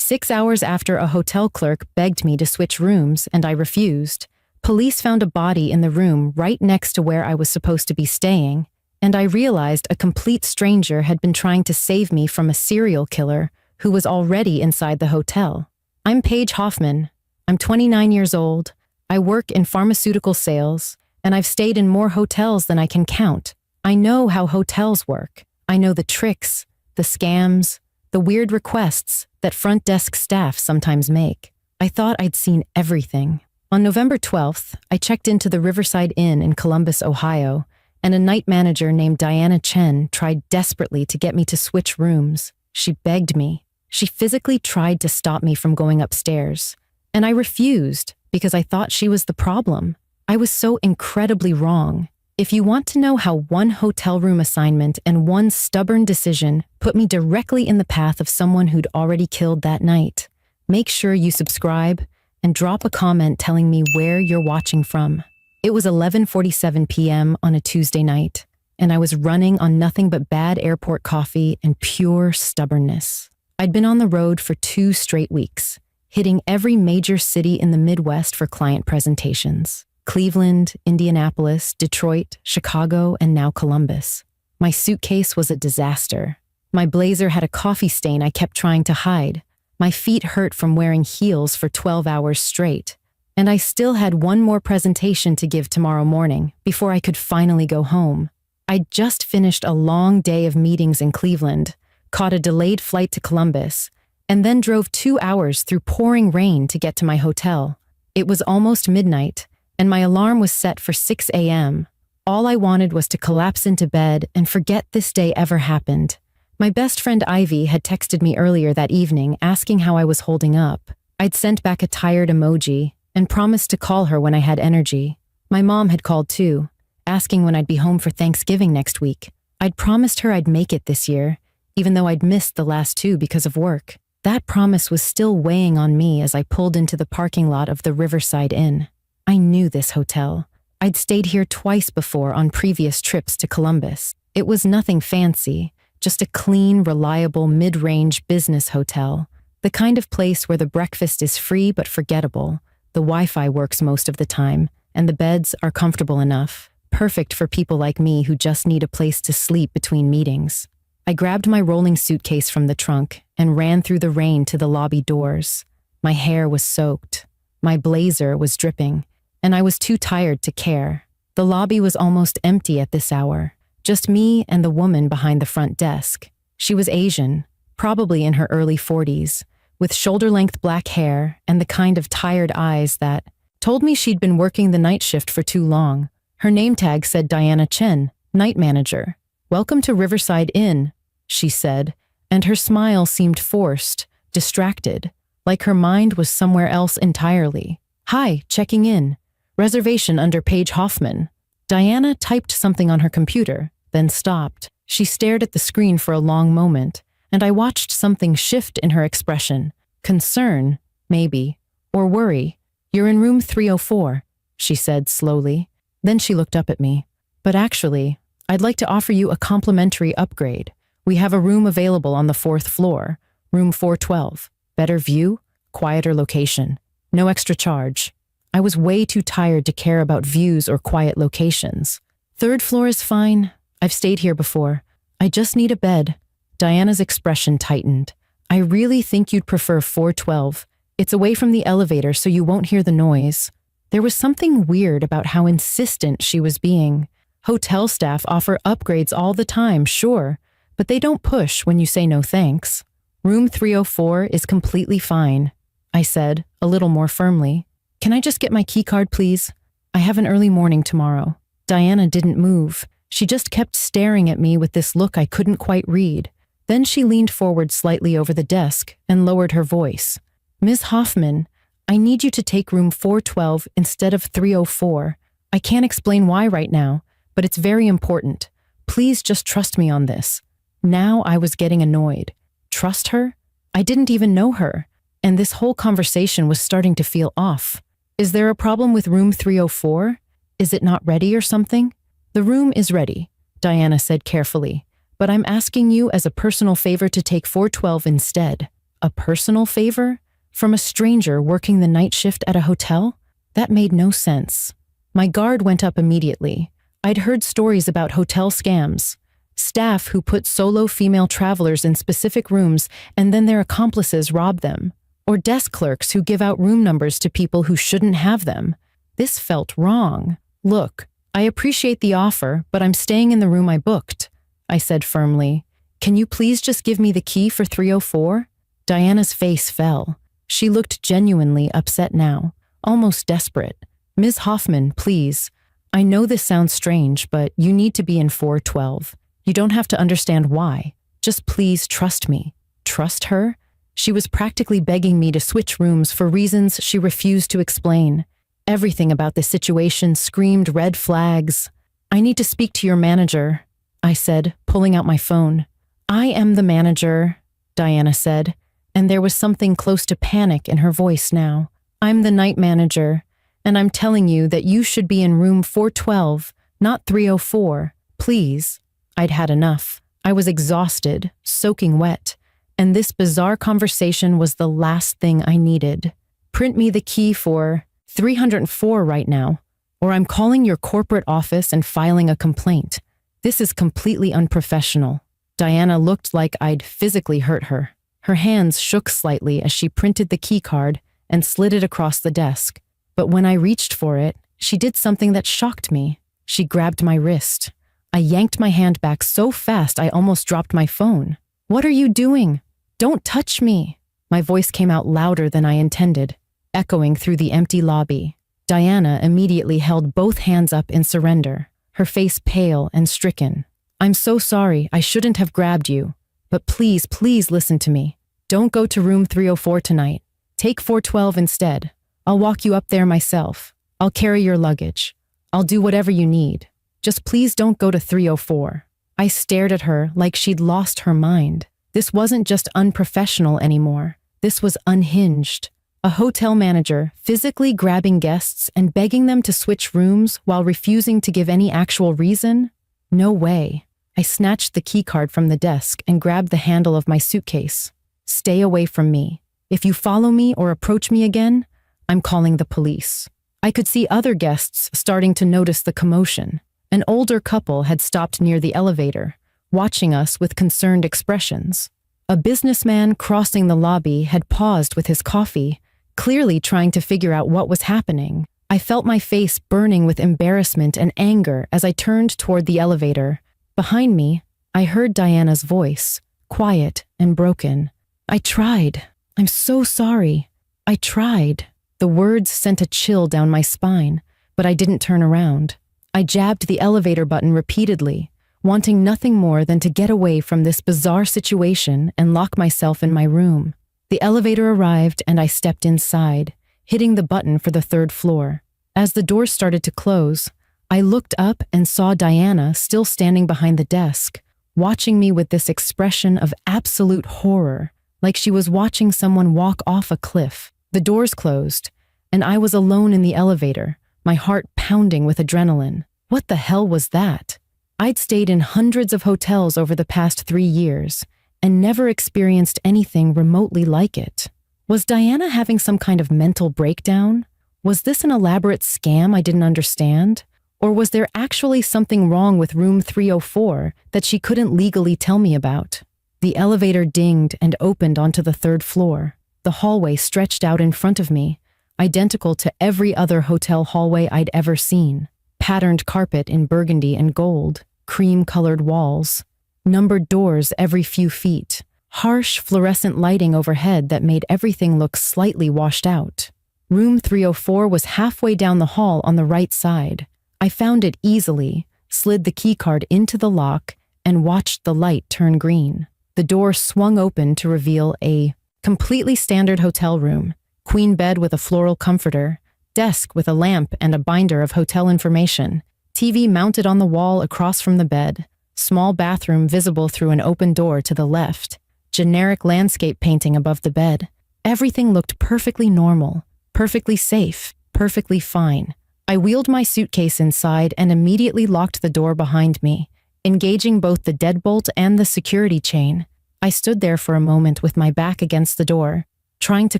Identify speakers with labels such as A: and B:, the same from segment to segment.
A: 6 hours after a hotel clerk begged me to switch rooms and I refused, police found a body in the room right next to where I was supposed to be staying, and I realized a complete stranger had been trying to save me from a serial killer who was already inside the hotel. I'm Paige Hoffman. I'm 29 years old. I work in pharmaceutical sales, and I've stayed in more hotels than I can count. I know how hotels work. I know the tricks, the scams, the weird requests that front desk staff sometimes make. I thought I'd seen everything. On November 12th, I checked into the Riverside Inn in Columbus, Ohio, and a night manager named Diana Chen tried desperately to get me to switch rooms. She begged me. She physically tried to stop me from going upstairs, and I refused because I thought she was the problem. I was so incredibly wrong. If you want to know how one hotel room assignment and one stubborn decision put me directly in the path of someone who'd already killed that night, make sure you subscribe and drop a comment telling me where you're watching from. It was 11:47 p.m. on a Tuesday night, and I was running on nothing but bad airport coffee and pure stubbornness. I'd been on the road for 2 straight weeks, hitting every major city in the Midwest for client presentations. Cleveland, Indianapolis, Detroit, Chicago, and now Columbus. My suitcase was a disaster. My blazer had a coffee stain I kept trying to hide. My feet hurt from wearing heels for 12 hours straight. And I still had one more presentation to give tomorrow morning before I could finally go home. I'd just finished a long day of meetings in Cleveland, caught a delayed flight to Columbus, and then drove 2 hours through pouring rain to get to my hotel. It was almost midnight, and my alarm was set for 6 a.m. All I wanted was to collapse into bed and forget this day ever happened. My best friend Ivy had texted me earlier that evening asking how I was holding up. I'd sent back a tired emoji and promised to call her when I had energy. My mom had called too, asking when I'd be home for Thanksgiving next week. I'd promised her I'd make it this year, even though I'd missed the last 2 because of work. That promise was still weighing on me as I pulled into the parking lot of the Riverside Inn. I knew this hotel. I'd stayed here twice before on previous trips to Columbus. It was nothing fancy, just a clean, reliable, mid-range business hotel. The kind of place where the breakfast is free but forgettable, the Wi-Fi works most of the time, and the beds are comfortable enough, perfect for people like me who just need a place to sleep between meetings. I grabbed my rolling suitcase from the trunk and ran through the rain to the lobby doors. My hair was soaked. My blazer was dripping, and I was too tired to care. The lobby was almost empty at this hour, just me and the woman behind the front desk. She was Asian, probably in her early 40s, with shoulder-length black hair and the kind of tired eyes that told me she'd been working the night shift for too long. Her name tag said Diana Chen, night manager. "Welcome to Riverside Inn," she said, and her smile seemed forced, distracted, like her mind was somewhere else entirely. "Hi, checking in. Reservation under Paige Hoffman." Diana typed something on her computer, then stopped. She stared at the screen for a long moment, and I watched something shift in her expression. Concern, maybe, or worry. "You're in room 304, she said slowly. Then she looked up at me. "But actually, I'd like to offer you a complimentary upgrade. We have a room available on the 4th floor, room 412. Better view, quieter location. No extra charge." I was way too tired to care about views or quiet locations. "3rd floor is fine. I've stayed here before. I just need a bed." Diana's expression tightened. "I really think you'd prefer 412. It's away from the elevator so you won't hear the noise." There was something weird about how insistent she was being. Hotel staff offer upgrades all the time, sure, but they don't push when you say no thanks. "Room 304 is completely fine," I said, a little more firmly. "Can I just get my key card, please? I have an early morning tomorrow." Diana didn't move. She just kept staring at me with this look I couldn't quite read. Then she leaned forward slightly over the desk and lowered her voice. "Ms. Hoffman, I need you to take room 412 instead of 304. I can't explain why right now, but it's very important. Please just trust me on this." Now I was getting annoyed. Trust her? I didn't even know her, and this whole conversation was starting to feel off. "Is there a problem with room 304? Is it not ready or something?" "The room is ready," Diana said carefully, "but I'm asking you as a personal favor to take 412 instead." A personal favor? From a stranger working the night shift at a hotel? That made no sense. My guard went up immediately. I'd heard stories about hotel scams. Staff who put solo female travelers in specific rooms and then their accomplices rob them. Or desk clerks who give out room numbers to people who shouldn't have them. This felt wrong. Look, I appreciate the offer, but I'm staying in the room I booked, I said firmly. Can you please just give me the key for 304? Diana's face fell. She looked genuinely upset now, almost desperate. Ms. Hoffman, please. I know this sounds strange, but you need to be in 412. You don't have to understand why. Just please trust me. Trust her? She was practically begging me to switch rooms for reasons she refused to explain. Everything about this situation screamed red flags. I need to speak to your manager, I said, pulling out my phone. I am the manager, Diana said, and there was something close to panic in her voice now. I'm the night manager, and I'm telling you that you should be in room 412, not 304. Please. I'd had enough. I was exhausted, soaking wet, and this bizarre conversation was the last thing I needed. Print me the key for 304 right now, or I'm calling your corporate office and filing a complaint. This is completely unprofessional. Diana looked like I'd physically hurt her. Her hands shook slightly as she printed the key card and slid it across the desk. But when I reached for it, she did something that shocked me. She grabbed my wrist. I yanked my hand back so fast I almost dropped my phone. What are you doing? Don't touch me. My voice came out louder than I intended, echoing through the empty lobby. Diana immediately held both hands up in surrender, her face pale and stricken. I'm so sorry, I shouldn't have grabbed you. But please, please listen to me. Don't go to room 304 tonight. Take 412 instead. I'll walk you up there myself. I'll carry your luggage. I'll do whatever you need. Just please don't go to 304. I stared at her like she'd lost her mind. This wasn't just unprofessional anymore. This was unhinged. A hotel manager physically grabbing guests and begging them to switch rooms while refusing to give any actual reason? No way. I snatched the keycard from the desk and grabbed the handle of my suitcase. Stay away from me. If you follow me or approach me again, I'm calling the police. I could see other guests starting to notice the commotion. An older couple had stopped near the elevator, watching us with concerned expressions. A businessman crossing the lobby had paused with his coffee, clearly trying to figure out what was happening. I felt my face burning with embarrassment and anger as I turned toward the elevator. Behind me, I heard Diana's voice, quiet and broken. I tried. I'm so sorry. I tried. The words sent a chill down my spine, but I didn't turn around. I jabbed the elevator button repeatedly, wanting nothing more than to get away from this bizarre situation and lock myself in my room. The elevator arrived and I stepped inside, hitting the button for the 3rd floor. As the doors started to close, I looked up and saw Diana still standing behind the desk, watching me with this expression of absolute horror, like she was watching someone walk off a cliff. The doors closed, and I was alone in the elevator, my heart pounding with adrenaline. What the hell was that? I'd stayed in hundreds of hotels over the past 3 years and never experienced anything remotely like it. Was Diana having some kind of mental breakdown? Was this an elaborate scam I didn't understand? Or was there actually something wrong with room 304 that she couldn't legally tell me about? The elevator dinged and opened onto the 3rd floor. The hallway stretched out in front of me, identical to every other hotel hallway I'd ever seen. Patterned carpet in burgundy and gold, cream-colored walls, numbered doors every few feet, harsh fluorescent lighting overhead that made everything look slightly washed out. Room 304 was halfway down the hall on the right side. I found it easily, slid the keycard into the lock, and watched the light turn green. The door swung open to reveal a completely standard hotel room. Queen bed with a floral comforter, desk with a lamp and a binder of hotel information, TV mounted on the wall across from the bed, small bathroom visible through an open door to the left, generic landscape painting above the bed. Everything looked perfectly normal, perfectly safe, perfectly fine. I wheeled my suitcase inside and immediately locked the door behind me, engaging both the deadbolt and the security chain. I stood there for a moment with my back against the door, trying to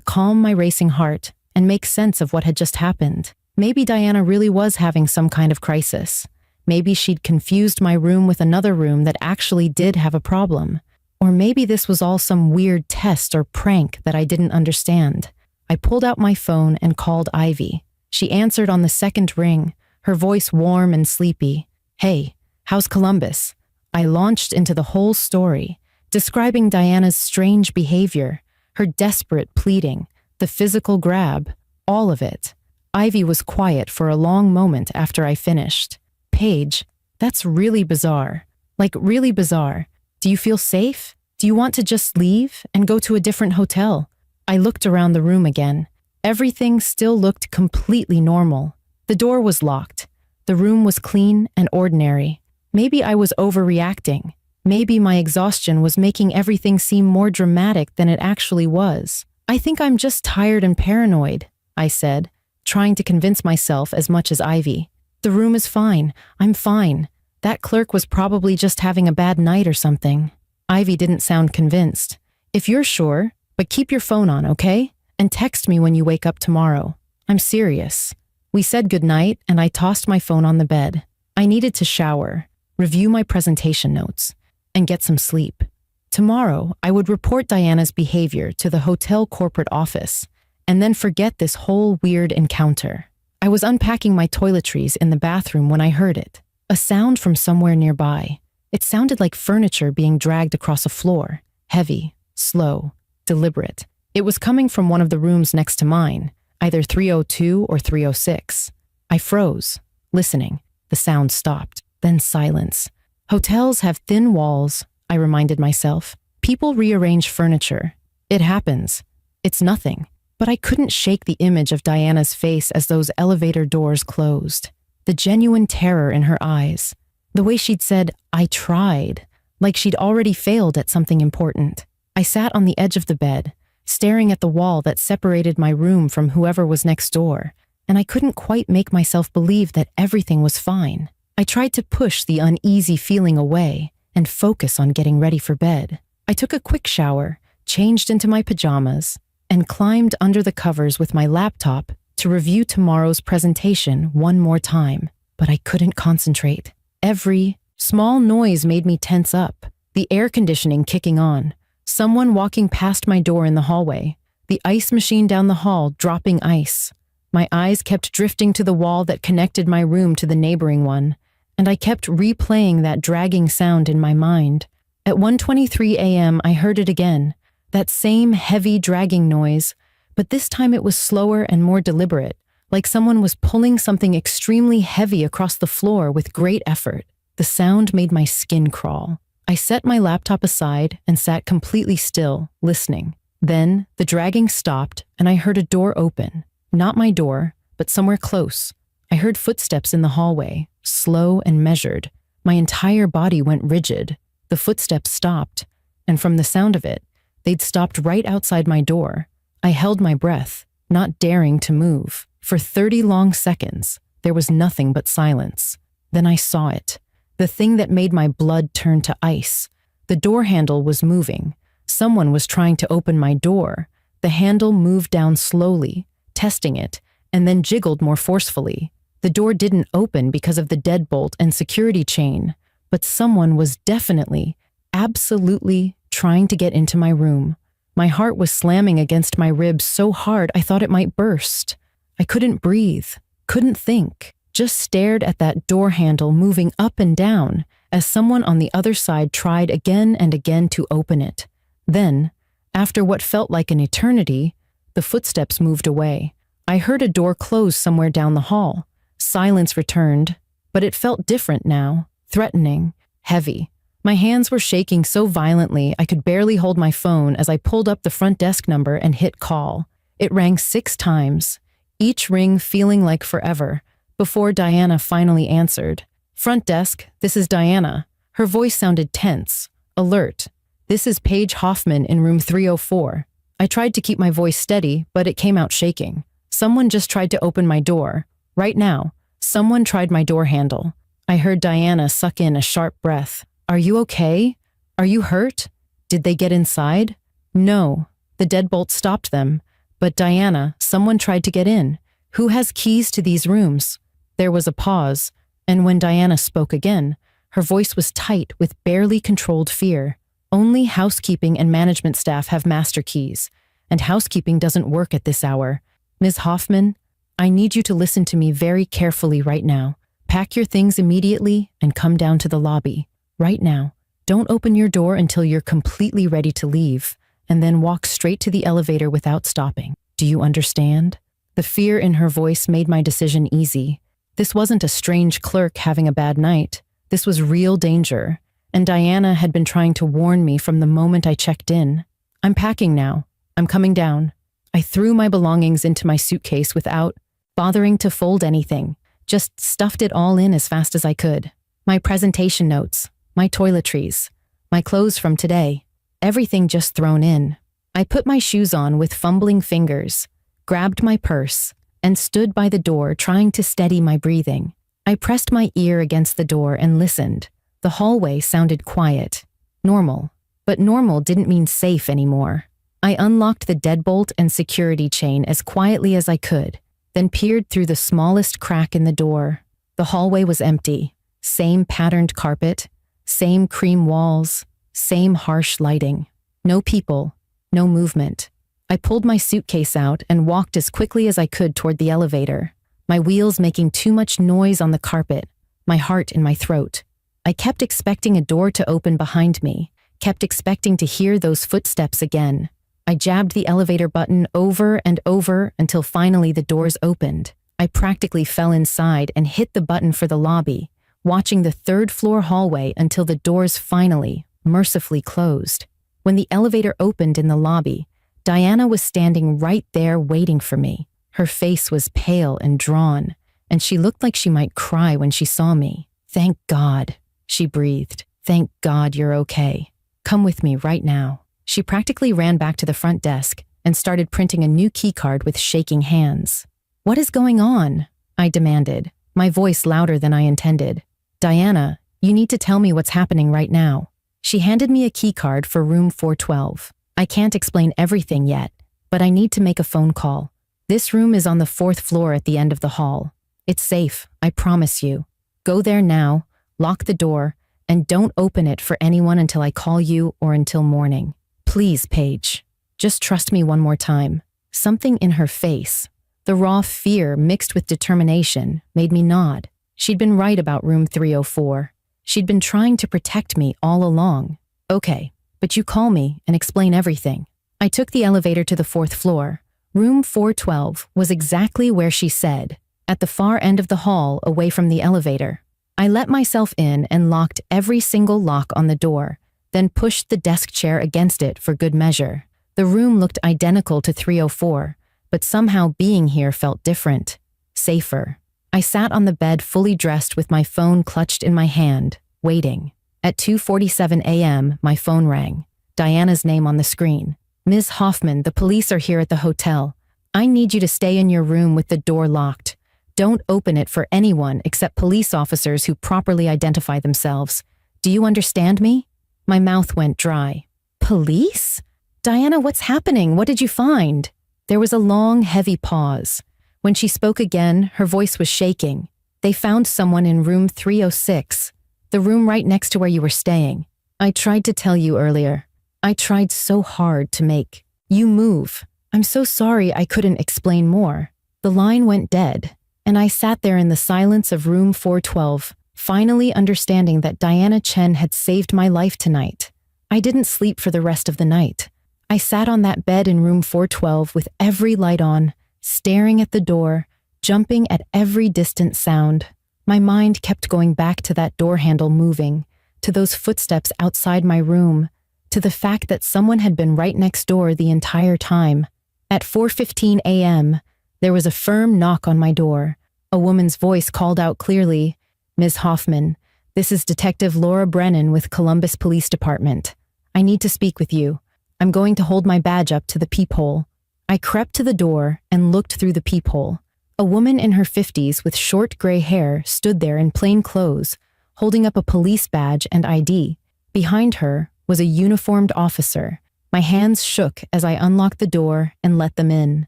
A: calm my racing heart and make sense of what had just happened. Maybe Diana really was having some kind of crisis. Maybe she'd confused my room with another room that actually did have a problem. Or maybe this was all some weird test or prank that I didn't understand. I pulled out my phone and called Ivy. She answered on the second ring, her voice warm and sleepy. "Hey, how's Columbus?" I launched into the whole story, describing Diana's strange behavior, her desperate pleading, the physical grab, all of it. Ivy was quiet for a long moment after I finished. "Paige, that's really bizarre. Like, really bizarre. Do you feel safe? Do you want to just leave and go to a different hotel?" I looked around the room again. Everything still looked completely normal. The door was locked. The room was clean and ordinary. Maybe I was overreacting. Maybe my exhaustion was making everything seem more dramatic than it actually was. "I think I'm just tired and paranoid," I said, trying to convince myself as much as Ivy. "The room is fine. I'm fine. That clerk was probably just having a bad night or something." Ivy didn't sound convinced. "If you're sure, but keep your phone on, okay? And text me when you wake up tomorrow. I'm serious." We said goodnight, and I tossed my phone on the bed. I needed to shower, review my presentation notes, and get some sleep. Tomorrow, I would report Diana's behavior to the hotel corporate office, and then forget this whole weird encounter. I was unpacking my toiletries in the bathroom when I heard it. A sound from somewhere nearby. It sounded like furniture being dragged across a floor. Heavy, slow, deliberate. It was coming from one of the rooms next to mine, either 302 or 306. I froze, listening. The sound stopped, then silence. Hotels have thin walls, I reminded myself. People rearrange furniture. It happens. It's nothing. But I couldn't shake the image of Diana's face as those elevator doors closed. The genuine terror in her eyes. The way she'd said, "I tried," like she'd already failed at something important. I sat on the edge of the bed, staring at the wall that separated my room from whoever was next door, and I couldn't quite make myself believe that everything was fine. I tried to push the uneasy feeling away and focus on getting ready for bed. I took a quick shower, changed into my pajamas, and climbed under the covers with my laptop to review tomorrow's presentation one more time. But I couldn't concentrate. Every small noise made me tense up. The air conditioning kicking on, someone walking past my door in the hallway, the ice machine down the hall dropping ice. My eyes kept drifting to the wall that connected my room to the neighboring one, and I kept replaying that dragging sound in my mind. At 1:23 a.m., I heard it again, that same heavy dragging noise, but this time it was slower and more deliberate, like someone was pulling something extremely heavy across the floor with great effort. The sound made my skin crawl. I set my laptop aside and sat completely still, listening. Then the dragging stopped, and I heard a door open. Not my door, but somewhere close. I heard footsteps in the hallway, slow and measured. My entire body went rigid. The footsteps stopped, and from the sound of it, they'd stopped right outside my door. I held my breath, not daring to move. For 30 long seconds, there was nothing but silence. Then I saw it. The thing that made my blood turn to ice. The door handle was moving. Someone was trying to open my door. The handle moved down slowly, testing it, and then jiggled more forcefully. The door didn't open because of the deadbolt and security chain, but someone was definitely, absolutely trying to get into my room. My heart was slamming against my ribs so hard I thought it might burst. I couldn't breathe, couldn't think, just stared at that door handle moving up and down as someone on the other side tried again and again to open it. Then, after what felt like an eternity, the footsteps moved away. I heard a door close somewhere down the hall. Silence returned, but it felt different now, threatening, heavy. My hands were shaking so violently I could barely hold my phone as I pulled up the front desk number and hit call. It rang 6 times, each ring feeling like forever, before Diana finally answered. "Front desk, this is Diana." Her voice sounded tense, alert. "This is Paige Hoffman in room 304. I tried to keep my voice steady, but it came out shaking. "Someone just tried to open my door. Right now, someone tried my door handle." I heard Diana suck in a sharp breath. "Are you okay? Are you hurt?" Did they get inside? No. The deadbolt stopped them. But Diana, someone tried to get in. Who has keys to these rooms? There was a pause, and when Diana spoke again, her voice was tight with barely controlled fear. Only housekeeping and management staff have master keys, and housekeeping doesn't work at this hour. Ms. Hoffman, I need you to listen to me very carefully right now. Pack your things immediately and come down to the lobby. Right now. Don't open your door until you're completely ready to leave, and then walk straight to the elevator without stopping. Do you understand? The fear in her voice made my decision easy. This wasn't a strange clerk having a bad night. This was real danger, and Diana had been trying to warn me from the moment I checked in. I'm packing now. I'm coming down. I threw my belongings into my suitcase without bothering to fold anything, just stuffed it all in as fast as I could. My presentation notes, my toiletries, my clothes from today, everything just thrown in. I put my shoes on with fumbling fingers, grabbed my purse, and stood by the door trying to steady my breathing. I pressed my ear against the door and listened. The hallway sounded quiet, normal, but normal didn't mean safe anymore. I unlocked the deadbolt and security chain as quietly as I could, then peered through the smallest crack in the door. The hallway was empty. Same patterned carpet, same cream walls, same harsh lighting. No people, no movement. I pulled my suitcase out and walked as quickly as I could toward the elevator, my wheels making too much noise on the carpet, my heart in my throat. I kept expecting a door to open behind me, kept expecting to hear those footsteps again. I jabbed the elevator button over and over until finally the doors opened. I practically fell inside and hit the button for the lobby, watching the third-floor hallway until the doors finally, mercifully closed. When the elevator opened in the lobby, Diana was standing right there waiting for me. Her face was pale and drawn, and she looked like she might cry when she saw me. "Thank God," she breathed. "Thank God you're okay. Come with me right now." She practically ran back to the front desk and started printing a new keycard with shaking hands. "What is going on?" I demanded, my voice louder than I intended. "Diana, you need to tell me what's happening right now." She handed me a keycard for room 412. "I can't explain everything yet, but I need to make a phone call. This room is on the 4th floor at the end of the hall. It's safe, I promise you. Go there now, lock the door, and don't open it for anyone until I call you or until morning. Please, Paige. Just trust me one more time." Something in her face, the raw fear mixed with determination, made me nod. She'd been right about room 304. She'd been trying to protect me all along. "Okay, but you call me and explain everything." I took the elevator to the 4th floor. Room 412 was exactly where she said, at the far end of the hall away from the elevator. I let myself in and locked every single lock on the door, then pushed the desk chair against it for good measure. The room looked identical to 304, but somehow being here felt different, safer. I sat on the bed fully dressed with my phone clutched in my hand, waiting. At 2:47 a.m., my phone rang. Diana's name on the screen. "Ms. Hoffman, the police are here at the hotel. I need you to stay in your room with the door locked. Don't open it for anyone except police officers who properly identify themselves. Do you understand me?" My mouth went dry. "Police? Diana, what's happening? What did you find?" There was a long, heavy pause. When she spoke again, her voice was shaking. "They found someone in room 306, the room right next to where you were staying. I tried to tell you earlier. I tried so hard to make you move. I'm so sorry I couldn't explain more." The line went dead, and I sat there in the silence of room 412, finally understanding that Diana Chen had saved my life tonight. I didn't sleep for the rest of the night. I sat on that bed in room 412 with every light on, staring at the door, jumping at every distant sound. My mind kept going back to that door handle moving, to those footsteps outside my room, to the fact that someone had been right next door the entire time. At 4:15 a.m., there was a firm knock on my door. A woman's voice called out clearly, "Ms. Hoffman, this is Detective Laura Brennan with Columbus Police Department. I need to speak with you. I'm going to hold my badge up to the peephole." I crept to the door and looked through the peephole. A woman in her 50s with short gray hair stood there in plain clothes, holding up a police badge and ID. Behind her, was a uniformed officer. My hands shook as I unlocked the door and let them in.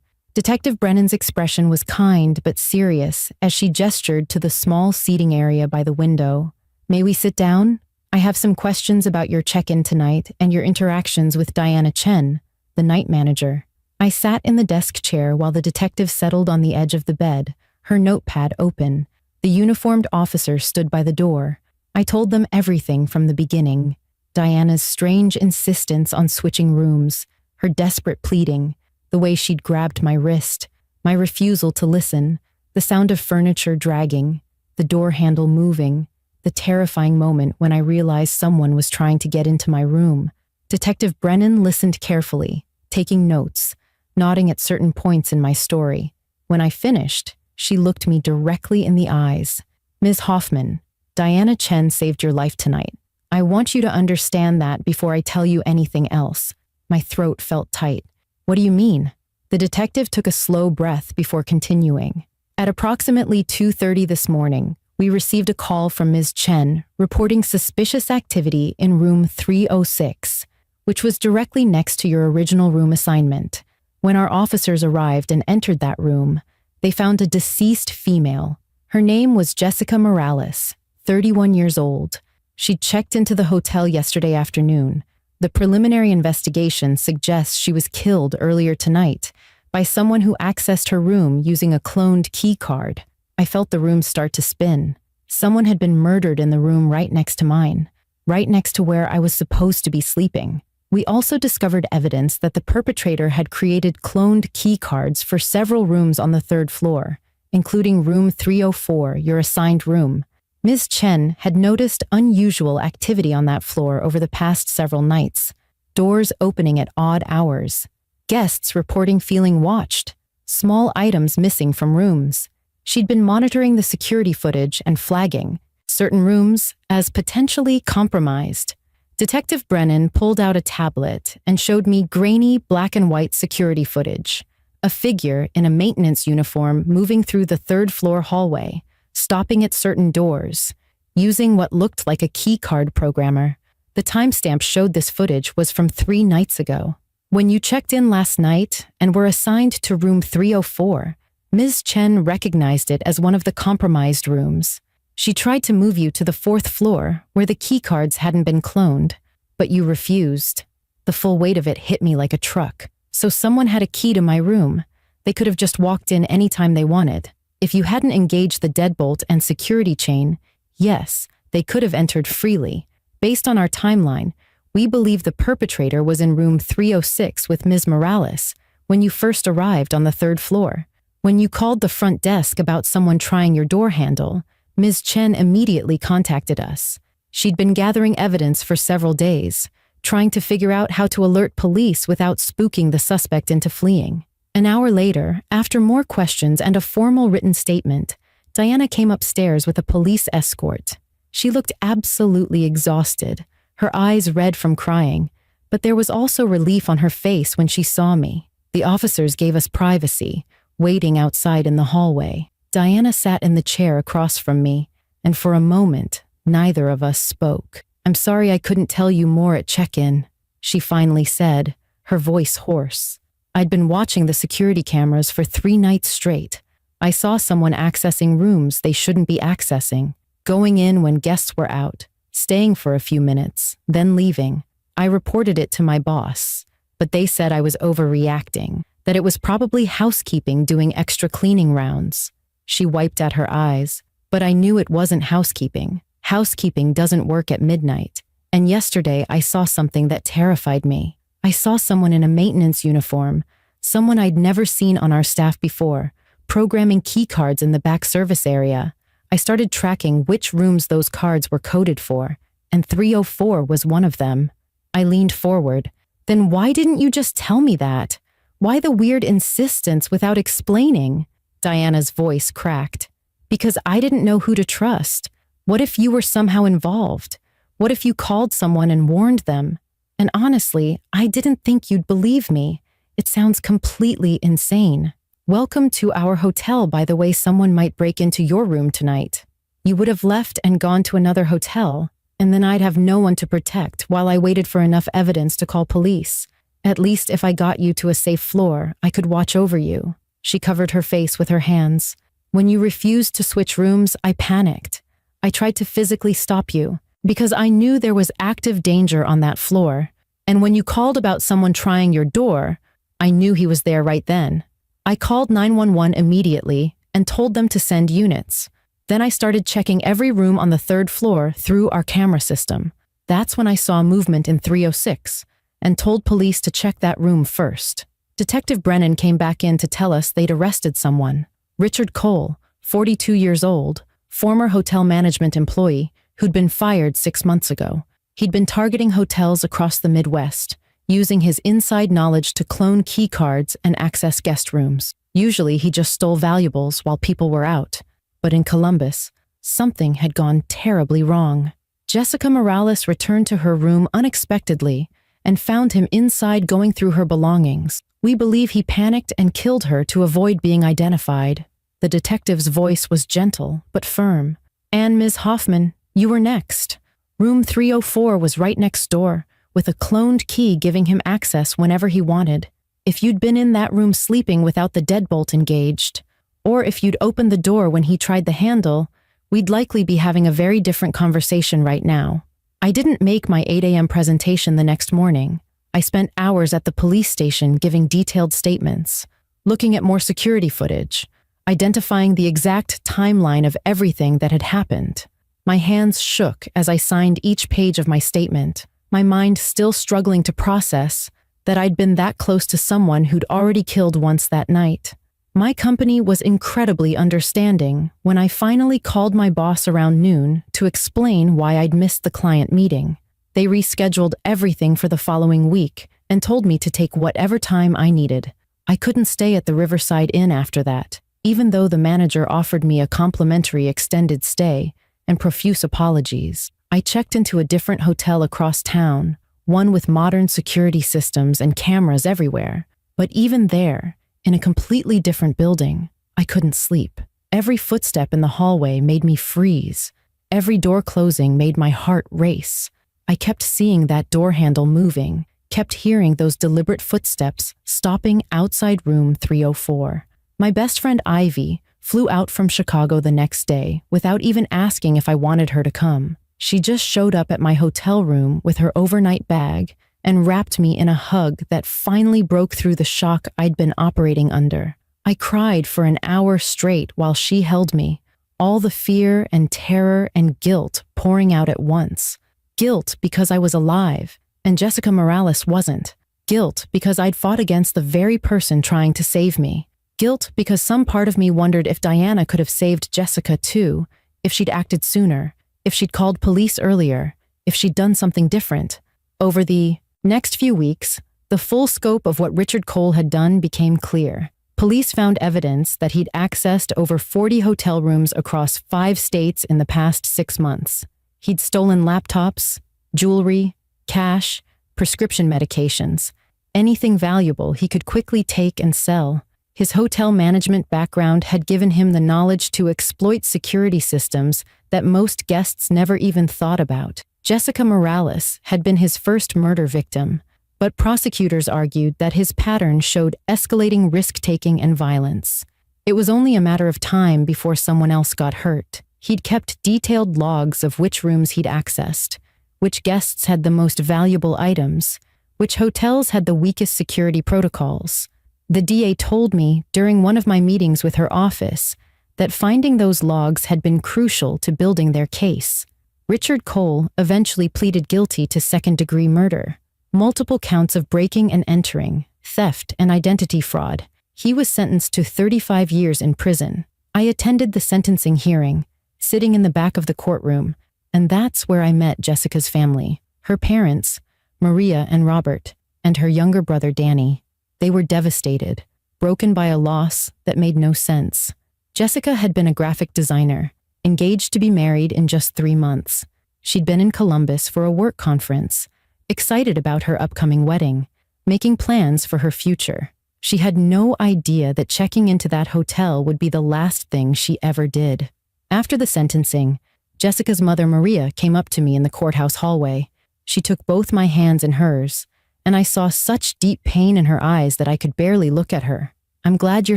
A: Detective Brennan's expression was kind but serious as she gestured to the small seating area by the window. "May we sit down? I have some questions about your check-in tonight and your interactions with Diana Chen, the night manager." I sat in the desk chair while the detective settled on the edge of the bed, her notepad open. The uniformed officer stood by the door. I told them everything from the beginning. Diana's strange insistence on switching rooms, her desperate pleading, the way she'd grabbed my wrist, my refusal to listen, the sound of furniture dragging, the door handle moving, the terrifying moment when I realized someone was trying to get into my room. Detective Brennan listened carefully, taking notes, nodding at certain points in my story. When I finished, she looked me directly in the eyes. "Ms. Hoffman, Diana Chen saved your life tonight. I want you to understand that before I tell you anything else." My throat felt tight. "What do you mean?" The detective took a slow breath before continuing. "At approximately 2:30 this morning, we received a call from Ms. Chen reporting suspicious activity in room 306, which was directly next to your original room assignment. When our officers arrived and entered that room, they found a deceased female. Her name was Jessica Morales, 31 years old. She'd checked into the hotel yesterday afternoon. The preliminary investigation suggests she was killed earlier tonight by someone who accessed her room using a cloned key card. I felt the room start to spin. Someone had been murdered in the room right next to mine, right next to where I was supposed to be sleeping. We also discovered evidence that the perpetrator had created cloned key cards for several rooms on the third floor, including room 304, your assigned room. Ms. Chen had noticed unusual activity on that floor over the past several nights. Doors opening at odd hours, guests reporting feeling watched, small items missing from rooms. She'd been monitoring the security footage and flagging certain rooms as potentially compromised. Detective Brennan pulled out a tablet and showed me grainy black and white security footage. A figure in a maintenance uniform moving through the third floor hallway, stopping at certain doors, using what looked like a key card programmer. The timestamp showed this footage was from 3 nights ago. When you checked in last night and were assigned to room 304, Ms. Chen recognized it as one of the compromised rooms. She tried to move you to the 4th floor where the key cards hadn't been cloned, but you refused. The full weight of it hit me like a truck. So someone had a key to my room. They could have just walked in anytime they wanted. If you hadn't engaged the deadbolt and security chain, yes, they could have entered freely. Based on our timeline, we believe the perpetrator was in room 306 with Ms. Morales when you first arrived on the 3rd floor. When you called the front desk about someone trying your door handle, Ms. Chen immediately contacted us. She'd been gathering evidence for several days, trying to figure out how to alert police without spooking the suspect into fleeing. An hour later, after more questions and a formal written statement, Diana came upstairs with a police escort. She looked absolutely exhausted, her eyes red from crying, but there was also relief on her face when she saw me. The officers gave us privacy, waiting outside in the hallway. Diana sat in the chair across from me, and for a moment, neither of us spoke. "I'm sorry I couldn't tell you more at check-in," she finally said, her voice hoarse. "I'd been watching the security cameras for 3 nights straight. I saw someone accessing rooms they shouldn't be accessing, going in when guests were out, staying for a few minutes, then leaving. I reported it to my boss, but they said I was overreacting, that it was probably housekeeping doing extra cleaning rounds." She wiped at her eyes, but I knew it wasn't housekeeping. Housekeeping doesn't work at midnight. And yesterday I saw something that terrified me. I saw someone in a maintenance uniform, someone I'd never seen on our staff before, programming key cards in the back service area. I started tracking which rooms those cards were coded for, and 304 was one of them. I leaned forward. "Then why didn't you just tell me that? Why the weird insistence without explaining?" Diana's voice cracked. "Because I didn't know who to trust. What if you were somehow involved? What if you called someone and warned them? And honestly, I didn't think you'd believe me. It sounds completely insane. Welcome to our hotel, by the way. Someone might break into your room tonight. You would have left and gone to another hotel. and then I'd have no one to protect while I waited for enough evidence to call police. At least if I got you to a safe floor, I could watch over you." She covered her face with her hands. "When you refused to switch rooms, I panicked. I tried to physically stop you, because I knew there was active danger on that floor. And when you called about someone trying your door, I knew he was there right then. I called 911 immediately and told them to send units. Then I started checking every room on the third floor through our camera system. That's when I saw movement in 306 and told police to check that room first. Detective Brennan came back in to tell us they'd arrested someone. Richard Cole, 42 years old, former hotel management employee who'd been fired 6 months ago. He'd been targeting hotels across the Midwest, using his inside knowledge to clone key cards and access guest rooms. Usually he just stole valuables while people were out. But in Columbus, something had gone terribly wrong. Jessica Morales returned to her room unexpectedly and found him inside going through her belongings. We believe he panicked and killed her to avoid being identified. The detective's voice was gentle but firm. "And Ms. Hoffman, you were next. Room 304 was right next door, with a cloned key giving him access whenever he wanted. If you'd been in that room sleeping without the deadbolt engaged, or if you'd opened the door when he tried the handle, we'd likely be having a very different conversation right now." I didn't make my 8 a.m. presentation the next morning. I spent hours at the police station giving detailed statements, looking at more security footage, identifying the exact timeline of everything that had happened. My hands shook as I signed each page of my statement, my mind still struggling to process that I'd been that close to someone who'd already killed once that night. My company was incredibly understanding when I finally called my boss around noon to explain why I'd missed the client meeting. They rescheduled everything for the following week and told me to take whatever time I needed. I couldn't stay at the Riverside Inn after that, even though the manager offered me a complimentary extended stay and profuse apologies. I checked into a different hotel across town, one with modern security systems and cameras everywhere. But even there, in a completely different building, I couldn't sleep. Every footstep in the hallway made me freeze. Every door closing made my heart race. I kept seeing that door handle moving, kept hearing those deliberate footsteps stopping outside room 304. My best friend Ivy flew out from Chicago the next day without even asking if I wanted her to come. She just showed up at my hotel room with her overnight bag and wrapped me in a hug that finally broke through the shock I'd been operating under. I cried for an hour straight while she held me, all the fear and terror and guilt pouring out at once. Guilt because I was alive, and Jessica Morales wasn't. Guilt because I'd fought against the very person trying to save me. Guilt because some part of me wondered if Diana could have saved Jessica too, if she'd acted sooner, if she'd called police earlier, if she'd done something different. Over the next few weeks, the full scope of what Richard Cole had done became clear. Police found evidence that he'd accessed over 40 hotel rooms across 5 states in the past 6 months. He'd stolen laptops, jewelry, cash, prescription medications, anything valuable he could quickly take and sell. His hotel management background had given him the knowledge to exploit security systems that most guests never even thought about. Jessica Morales had been his first murder victim, but prosecutors argued that his pattern showed escalating risk-taking and violence. It was only a matter of time before someone else got hurt. He'd kept detailed logs of which rooms he'd accessed, which guests had the most valuable items, which hotels had the weakest security protocols. The DA told me during one of my meetings with her office that finding those logs had been crucial to building their case. Richard Cole eventually pleaded guilty to second-degree murder, multiple counts of breaking and entering, theft, and identity fraud. He was sentenced to 35 years in prison. I attended the sentencing hearing, sitting in the back of the courtroom, and that's where I met Jessica's family, her parents, Maria and Robert, and her younger brother Danny. They were devastated, broken by a loss that made no sense. Jessica had been a graphic designer, engaged to be married in just 3 months. She'd been in Columbus for a work conference, excited about her upcoming wedding, making plans for her future. She had no idea that checking into that hotel would be the last thing she ever did. After the sentencing, Jessica's mother, Maria, came up to me in the courthouse hallway. She took both my hands in hers, and I saw such deep pain in her eyes that I could barely look at her. "I'm glad you're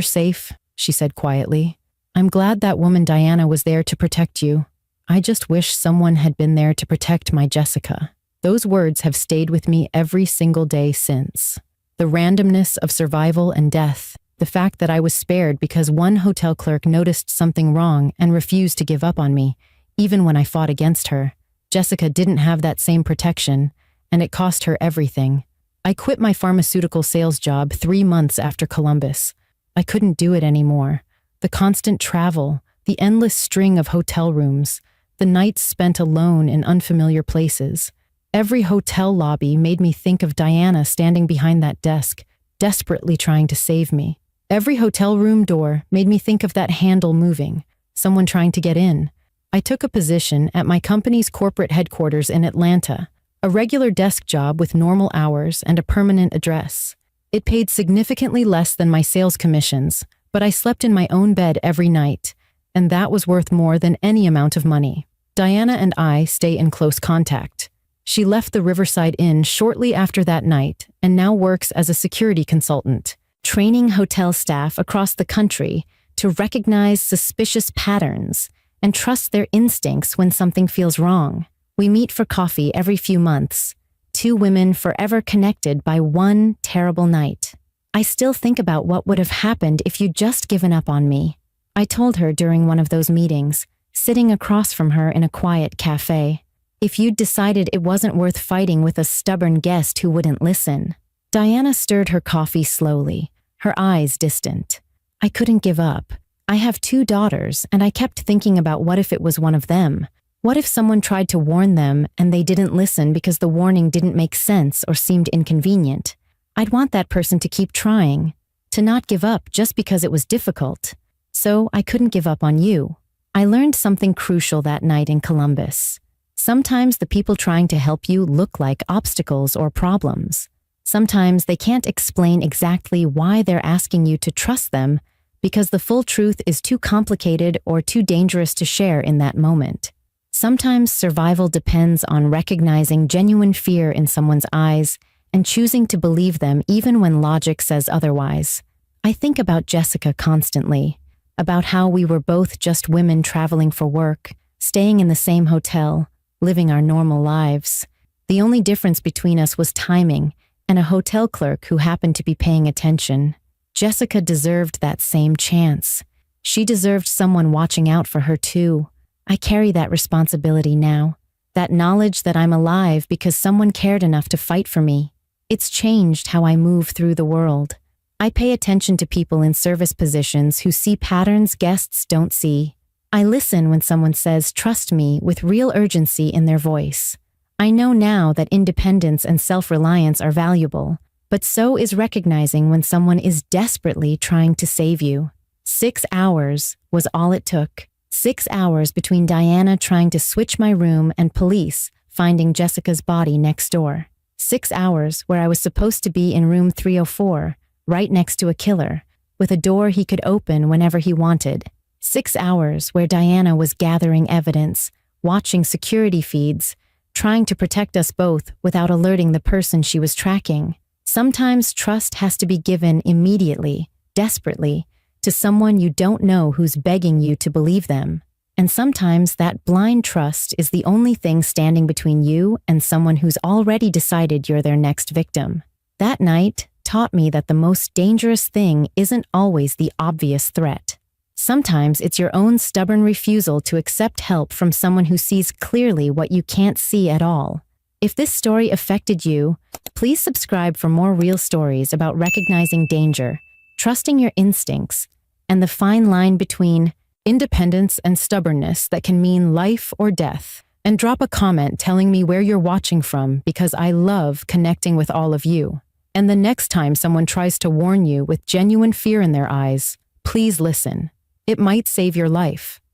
A: safe," she said quietly. "I'm glad that woman Diana was there to protect you. I just wish someone had been there to protect my Jessica." Those words have stayed with me every single day since. The randomness of survival and death, the fact that I was spared because one hotel clerk noticed something wrong and refused to give up on me, even when I fought against her. Jessica didn't have that same protection, and it cost her everything. I quit my pharmaceutical sales job 3 months after Columbus. I couldn't do it anymore. The constant travel, the endless string of hotel rooms, the nights spent alone in unfamiliar places. Every hotel lobby made me think of Diana standing behind that desk, desperately trying to save me. Every hotel room door made me think of that handle moving, someone trying to get in. I took a position at my company's corporate headquarters in Atlanta, a regular desk job with normal hours and a permanent address. It paid significantly less than my sales commissions, but I slept in my own bed every night, and that was worth more than any amount of money. Diana and I stay in close contact. She left the Riverside Inn shortly after that night and now works as a security consultant, training hotel staff across the country to recognize suspicious patterns and trust their instincts when something feels wrong. We meet for coffee every few months, 2 women forever connected by one terrible night. "I still think about what would have happened if you'd just given up on me," I told her during one of those meetings, sitting across from her in a quiet cafe. "If you'd decided it wasn't worth fighting with a stubborn guest who wouldn't listen." Diana stirred her coffee slowly, her eyes distant. "I couldn't give up. I have 2 daughters, and I kept thinking about what if it was one of them. What if someone tried to warn them and they didn't listen because the warning didn't make sense or seemed inconvenient? I'd want that person to keep trying, to not give up just because it was difficult. So I couldn't give up on you." I learned something crucial that night in Columbus. Sometimes the people trying to help you look like obstacles or problems. Sometimes they can't explain exactly why they're asking you to trust them because the full truth is too complicated or too dangerous to share in that moment. Sometimes survival depends on recognizing genuine fear in someone's eyes and choosing to believe them even when logic says otherwise. I think about Jessica constantly, about how we were both just women traveling for work, staying in the same hotel, living our normal lives. The only difference between us was timing and a hotel clerk who happened to be paying attention. Jessica deserved that same chance. She deserved someone watching out for her too. I carry that responsibility now, that knowledge that I'm alive because someone cared enough to fight for me. It's changed how I move through the world. I pay attention to people in service positions who see patterns guests don't see. I listen when someone says, "Trust me," with real urgency in their voice. I know now that independence and self-reliance are valuable, but so is recognizing when someone is desperately trying to save you. 6 hours was all it took. 6 hours between Diana trying to switch my room and police finding Jessica's body next door. 6 hours where I was supposed to be in room 304, right next to a killer, with a door he could open whenever he wanted. 6 hours where Diana was gathering evidence, watching security feeds, trying to protect us both without alerting the person she was tracking. Sometimes trust has to be given immediately, desperately, to someone you don't know who's begging you to believe them. And sometimes that blind trust is the only thing standing between you and someone who's already decided you're their next victim. That night taught me that the most dangerous thing isn't always the obvious threat. Sometimes it's your own stubborn refusal to accept help from someone who sees clearly what you can't see at all. If this story affected you, please subscribe for more real stories about recognizing danger, trusting your instincts, and the fine line between independence and stubbornness that can mean life or death. And drop a comment telling me where you're watching from because I love connecting with all of you. And the next time someone tries to warn you with genuine fear in their eyes, please listen. It might save your life.